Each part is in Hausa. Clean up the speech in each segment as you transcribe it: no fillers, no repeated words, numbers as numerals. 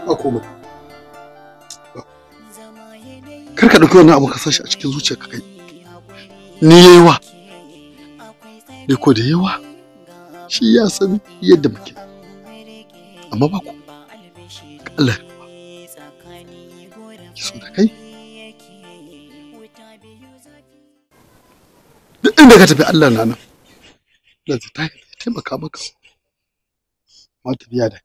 ba komai. Kar ka ɗauki wannan abu ka sashi a cikin zuciyarka kai. Ni yawa. Ni ko da yawa. Shi ya san yadda muke. Amma ba ku. Allah ki so da kai. Duk inda ka tafi Allah na nan. Allah zai taimaka maka. Ma tafiya da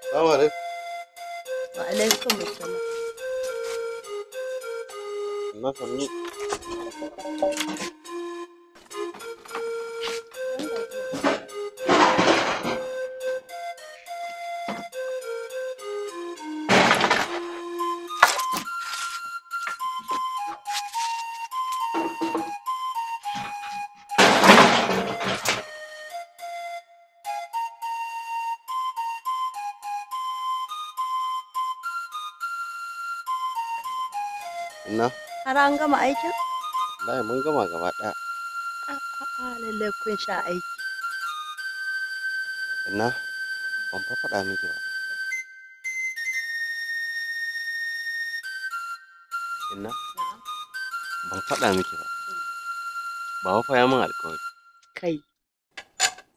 Assalamu alaikum. Wa alaikum assalam. Na sannu. Inna? Har an gama aikin? Wallahi mun gama gaba ɗaya. Lallai kun sha aiki. Inna, ban fa faɗa miki ba. Inna? Ban faɗa miki ba. Baba fa ya min alƙawari. Kai.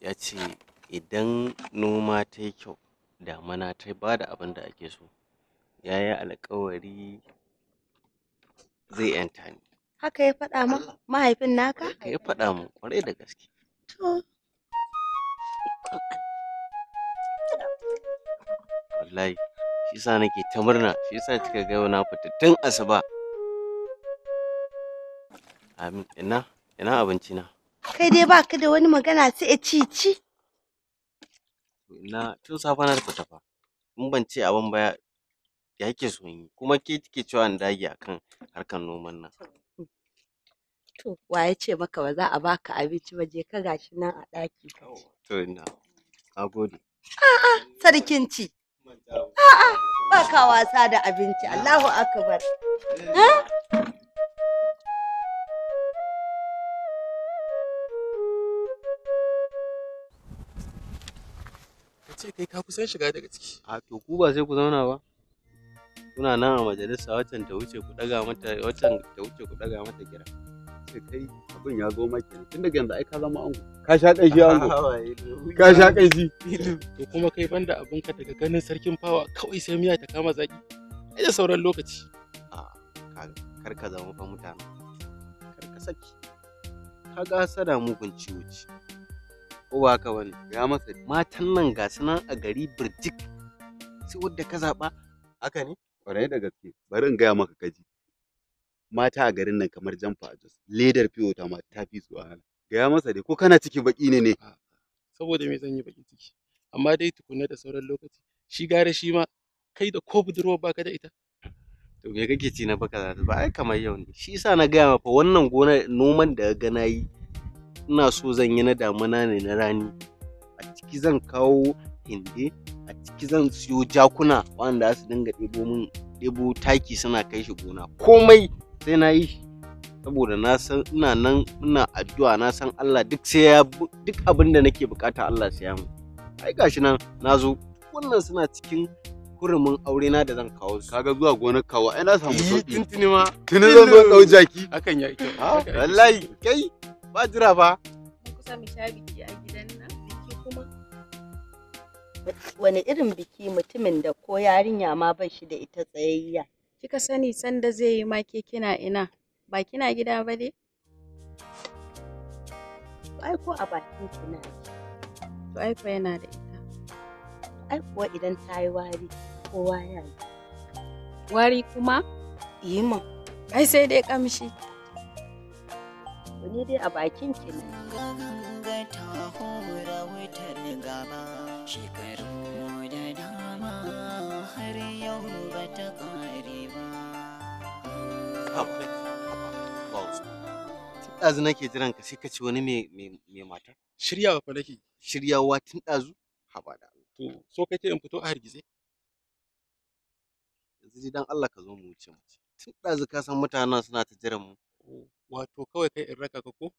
Ya ce idan noma ta yi kyau damana ta ba da abin da ake so. Ya yi alƙawari zai ‘yanta ni. Haka ya faɗa ma mahaifin naka? Haka ya faɗa min ƙwarai da gaske. To, Wallahi shi yasa nake ta murna, shi yasa kika ga yau na fita tun asuba. Amin. Ina abinci na. kai dai baka da wani magana sai ci. Ina tun safe na fita fa. In ban ce abin ba ya yake so yi. Kuma ke kike cewa in dage akan harkar noman nan. To, wa ya ce maka ba za a baka abinci ba, je ka gashi nan a ɗaki. To na gode. Sarkin ci. Ba ka wasa da abinci, Allahu akbar. Ka ce kai ka kusan shiga daga ciki. A to ku ba sai ku zauna ba. Kuna nan a majalisa waccan ta wuce ku daga mata kira. Sai kai abin ya zo maki tun daga yanzu ai ka zama ango. Ka sha kanshi ango. Ka sha kanshi. To kuma kai banda abinka daga ganin sarkin fawa kawai sai miya ta kama zaki. Ai da sauran lokaci. Kar ka zama fa mutane. Kar ka saki. Ka ga hasada mugun ciwo ce. Ko ba haka bane? Ya masa Matan nan ga su nan a gari birjik. Sai wadda ka zaɓa. Haka ne? kwarai da gaske. Bari in gaya maka kaji. Mata a garin nan kamar jamfa a Jos. Ledar fiyo ta ma ta fi su wahala. Gaya masa dai ko kana ciki baki ne. Saboda me zan yi baki ciki. Amma dai tukunna da sauran lokaci. Shi gare shi ma kai da ko budurwa baka da ita. To me kake ci na baka za ba ai kamar yau ne. Shi yasa na gaya maka wannan gona noman da ga na yi ina so zan yi na damuna ne na rani. A ciki zan kawo hinde, a ciki zan siyo jakuna wanda su dinga ɗebo taki suna kai shi gona. Komai sai na yi shi. Saboda na san ina addu'a na san Allah duk abin da nake bukata Allah sai ya mu. Ai gashi nan nazo wannan suna cikin hurumin aure na da zan kawo su. Kaga zuwa gonar kawo ai na samu sauki. Tuntuni ma. Tuni zan zo dau jaki. Hakan ya yi kyau. Wallahi kai ba jira ba. Mun kusa mu sha biki a gidan nan. Biki kuma. Wani irin biki mutumin da ko yarinya ma ba shi da ita tsayayya. Kika sani sanda zai yi ma ke kina ina? Ba kina gida ba dai? Ai ko a bakin kina. To ai ko yana da ita. Ai kuwa idan ta yi wari kowa ya yi. Wari kuma? Yi min. Ai sai dai kamshi. Wani dai a bakin ki ne. Shekaru da dama har yau ba ta ƙare ba. Tun ɗazu nake jiran ka sai ka ci wani mai mata. Shiryawa fa nake. Shiryawa tun ɗazu? Haba da Allah. To so kake in fito a hargitse? Yanzu dai dan Allah ka zo mu wuce mu. Tun ɗazu ka san mutanen suna ta jiran mu. Wato kawai kai in raka ka ko?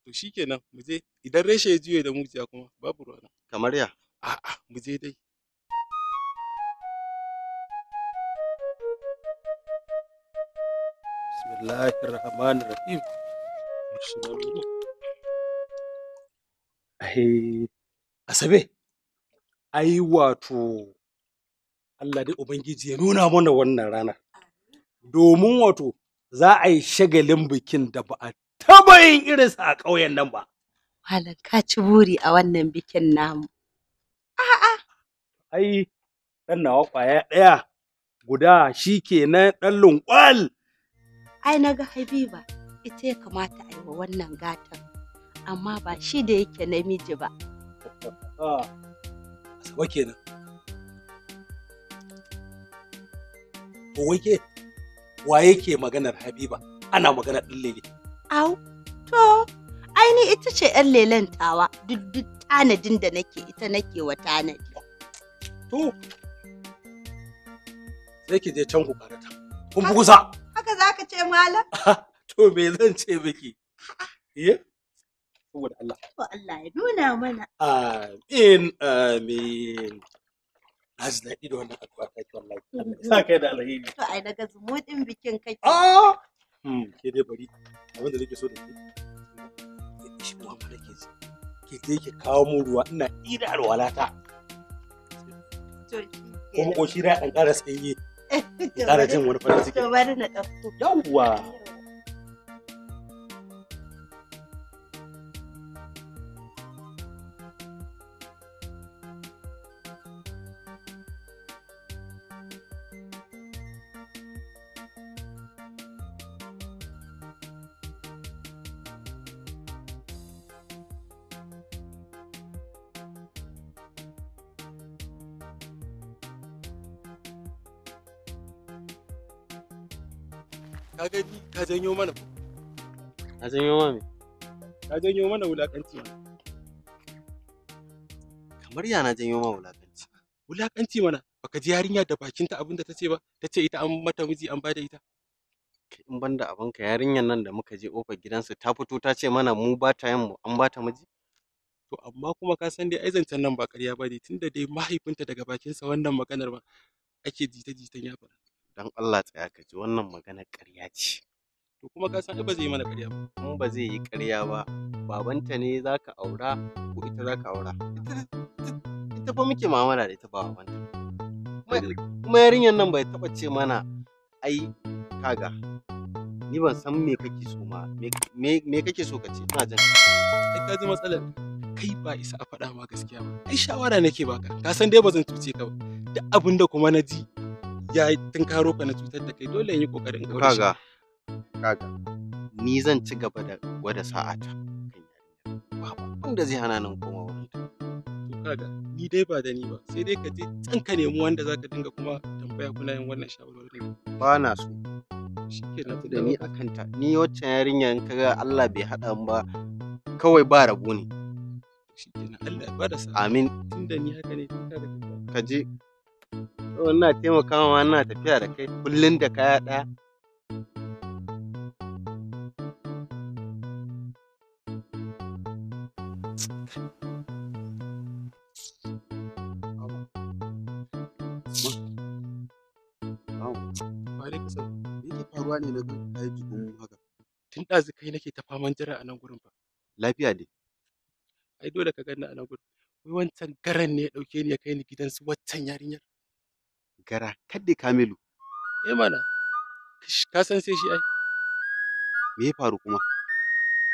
To shikenan mu je idan reshe ya juye da mujiya kuma babu ruwana. Kamar ya? A'a mu je dai. Bismillahirrahmanirrahim. Asabe, ai wato Allah dai Ubangiji ya nuna mana wannan ranar. Domin wato za a yi shagalin bikin da ba a taɓa yin irinsa a ƙauyen nan ba. Malam ka ci buri a wannan bikin namu. Ai, ɗan nawa ƙwaya ɗaya guda shi kenan ɗan lunƙwal. Ai na ga Habiba ita ya kamata a yi wa wannan gatan, amma ba shi da yake namiji ba. Asabe kenan. To wai ke wa yake maganar Habiba? Ana maganar ɗin lele. Au, to, ai ni ita ce ‘yan lelen tawa, duk tanadin da nake ita nake wa tanadi. To, sai ki je can ku karata. Kun fi kusa. Haka za ka ce malam? To me zan ce miki? Iye? Saboda Allah. To Allah ya nuna mana. Amin, amin. Na ji daɗi da wannan addu'a ta ki wallahi. Allah ya sa kai da alheri. To ai daga zumuɗin bikin kake. Ke dai bari abin da nake so da ke. Ke shi kuma nake ji. Ke je ki kawo mu ruwa ina ida alwalata. Kuma koshi da ɗan ƙara sanyi. Ƙara jin wani farin ciki. To bari na ɗauko. Yawwa. Ka gani ka janyo mana. Na janyo ma me? Ka janyo mana wulakanci. Kamar ya na janyo ma wulakanci. Wulakanci mana baka ji yarinya da bakinta abin da ta ce ba, ta ce ita an mata miji an bada ita. In banda abinka yarinyar nan da muka je ƙofar gidansu ta fito ta ce mana mu ba ta yin mu an ba ta miji. To amma kuma ka san dai ai zancen nan ba ƙarya ba ne tunda dai mahaifinta daga bakinsa wannan maganar ba ake jita-jitan ya faɗa. Dan Allah tsaya ka ji wannan maganar ƙarya ce. To kuma ka san ai ba zai yi mana ƙarya ba. In ba zai yi ƙarya ba, babanta ne za ka aura ko ita za ka aura. Ita fa muke mu'amala da ita ba babanta. Kuma yarinyar nan bai taɓa ce mana ai kaga ni ban san me kake so ma me kake so ka ce ina jin Ai ka ji matsalar kai ba isa a faɗa ma gaskiya ba. Ai shawara nake baka. Ka san dai ba zan cuce ka ba. Duk abin da kuma na ji ya tunkaro ka na cutar da kai dole in yi kokarin in kaura shi. Kaga ni zan ci gaba da gwada sa'ata kan yarinya. Babu wanda zai hana nan koma wurin ta. To kaga ni dai ba da ni ba sai dai ka je can ka nemi wanda zaka dinga kuma tambaya kuna yin wannan shawarwarin. Ba na so. Shikenan Da ni akan ta. Ni waccan yarinya in kaga Allah bai haɗa mu ba kawai ba rabo ne. Shikenan Allah ya bada sa'a. Amin. Tunda ni haka ne tun kaga Ka je. Ina taimaka ma ina tafiya da kai kullum da kaya ɗaya. Me yake faruwa ne na ga kai jikin haka? tun ɗazu kai nake ta faman jira a nan gurin fa. Lafiya dai. Ai dole ka ganni a nan gurin. Wai wancan garan ne ya ɗauke ni ya kai ni gidan su waccan yarinyar. Gara kadde Kamilu. Eh mana. Ka san sai shi ai. Me ya faru kuma?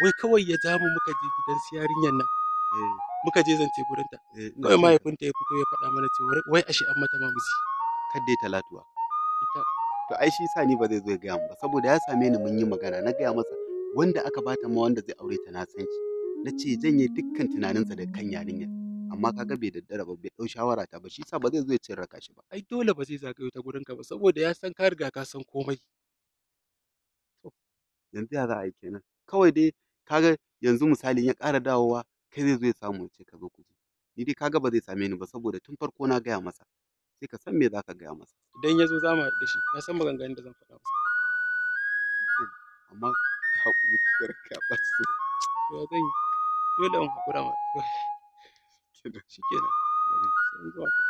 Wai kawai ya ja mu muka je gidan su yarinyar nan. Eh, Muka je zance gurin ta. ina Kawai jin ka. mahaifinta ya fito ya faɗa mana cewa wai ashe an mata mamaci. Kadde Talatuwa. Ita To ai shi sa ni ba zai zo ya gaya mu ba saboda ya same ni mun yi magana na gaya masa wanda aka bata ma wanda zai aure ta na san shi. Na ce janye dukkan tunaninsa da kan yarinyar. Amma kaga bai daddara ba bai ɗau shawara ta ba shi sa ba zai zo ya ce raka shi ba. ai dole ba zai zagayo ta gurin ka ba saboda ya san ka riga ka san komai. Yanzu ya za a yi kenan. Kawai dai kaga yanzu misali in ya ƙara dawowa kai zai zo ya samu ya ce ka zo ku je. Ni dai kaga ba zai same ni ba saboda tun farko na gaya masa. Sai ka san me za ka gaya masa. Idan ya zo za mu haɗu da shi na san maganganun da zan faɗa masa. Amma kai haƙuri ka ka ɓaci. To ya zan yi dole in haƙura ma. Shi kenan. Bari Sai zuwa ka.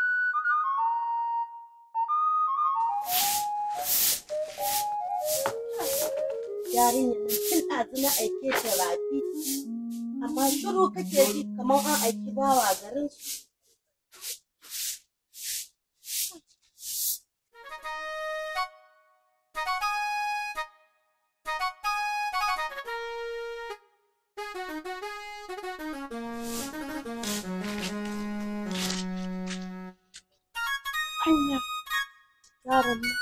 Yarinyar nan tun ɗazu na aike ta rafi. Amma shiru kake ji kamar an aiki bawa garin su. Anya, yaron nan.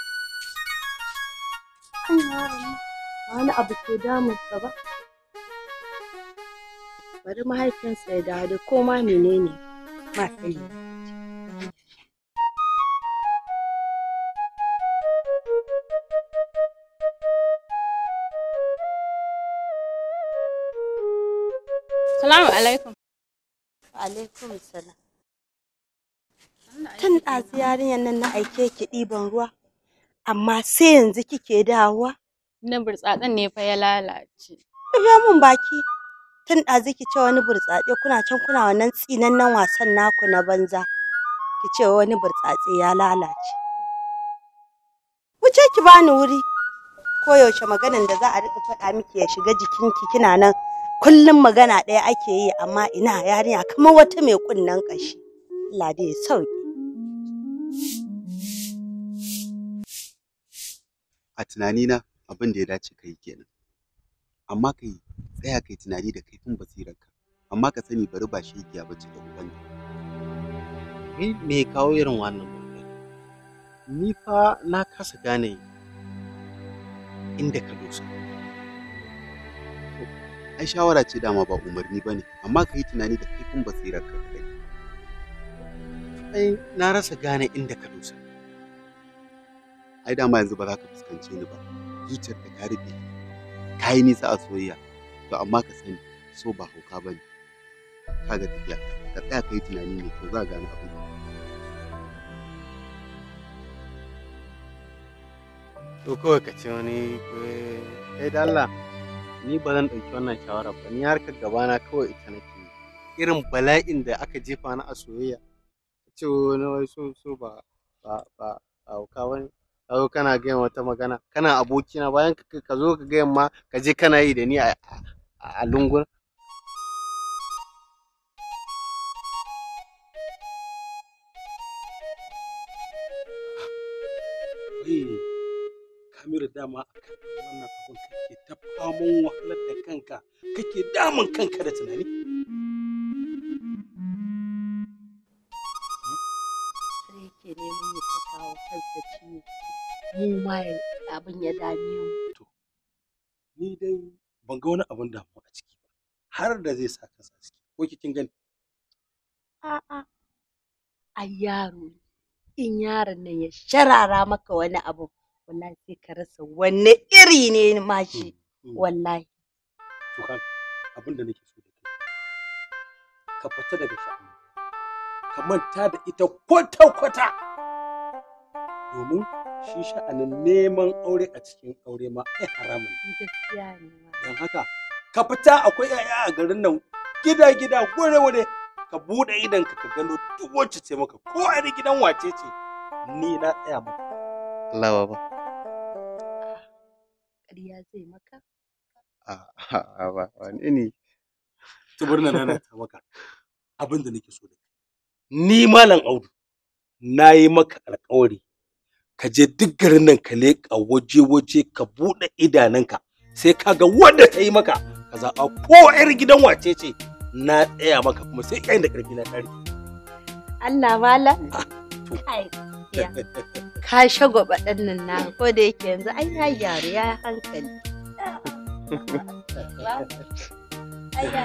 Anya yaron nan. Ba wani abu ke damunsa ba. Bari mahaifinsa ya dawo da koma menene ma sai ya Salamu alaikum. alaikum salam. Tun ɗazu yarinyar nan na aike ki ɗiban ruwa, amma sai yanzu kike dawowa. Na burtsatsen ne fa ya lalace. Rufe mun baki. Tun ɗazu ki ce wani burtsatse kuna can kuna wannan tsinannen wasan naku na banza. Ki ce wani burtsatse ya lalace. Wuce ki bani wuri. Koyaushe maganan da za a riƙa faɗa miki ya shiga jikinki kina nan. Kullum magana ɗaya ake yi amma ina yarinya kamar wata mai kunnen ƙashi. Allah dai ya sauke. a tunanina abin da ya dace ka yi kenan. Amma ka yi tsaya kai tunani da kaifin basirarka. Amma ka sani bari ba shegiya bace da ubanta. Ni me kawo irin wannan magana? Ni fa na kasa gane inda ka dosa. Ai shawara ce dama ba umarni ba ne, amma ka yi tunani da kaifin basirarka ka gani. Ai na rasa gane inda ka dosa. Ai dama yanzu ba za ka fuskance ni ba. Zuciyarka ta rufe. Ka yi nisa a soyayya. To amma ka sani so ba hauka ba ne. Ka ga tafiya. Ka tsaya ka yi tunani mai kyau za ka gane abin. To kawai ka ce wani kai da Allah ni ba zan ɗauki wannan shawara ba, ni harkar gabana kawai ita nake yi. Irin bala'in da aka jefa na a soyayya ce wani wai so ba hauka wani. Ka zo kana gayan wata magana kana abokina bayan ka zo ka gayan ma ka je kana yi da ni a lungun. Kamilu dama akan wannan abun kake ta faman wahalar da kanka kake damun kanka da tunani. Sai yake neman ya saka wa kansa ciwo. Mu ma abin ya dame mu. To, ni dai ban ga wani abun damuwa a ciki ba. Har da zai sa kansa ciki. Ko kin gani? A'a. Ai yaro in yaron nan ya sharara maka wani abu wallahi sai ka rasa wanne iri ne ma shi wallahi. To kan abin da nake so da kai ka fita daga sha'ani ka manta da ita kwata-kwata domin shi sha'anin neman aure a cikin aure ma ai haramun. Gaskiya ne. Don haka ka fita akwai 'ya'ya a garin nan gida-gida gure-gure ka buɗe idanka ka gano duk wacce ce maka ko a gidan wace ce ni na tsaya maka. Allah baba. Ƙarya zai maka? A'a ba wani ne. Tuburna na ta maka abin da nake so da ni Malam Audu na yi maka alƙawari ka je duk garin nan ka leƙa waje-waje ka buɗe idanunka sai ka ga wanda ta yi maka ka zaɓa ko 'yar gidan wace ce na tsaya maka kuma sai yayin da ƙarfi na ƙare. Allah Malam. Kai ya. Ka shagwaba ɗan nan na ko da yake yanzu ai ya gyaru ya hankali. Ai ya.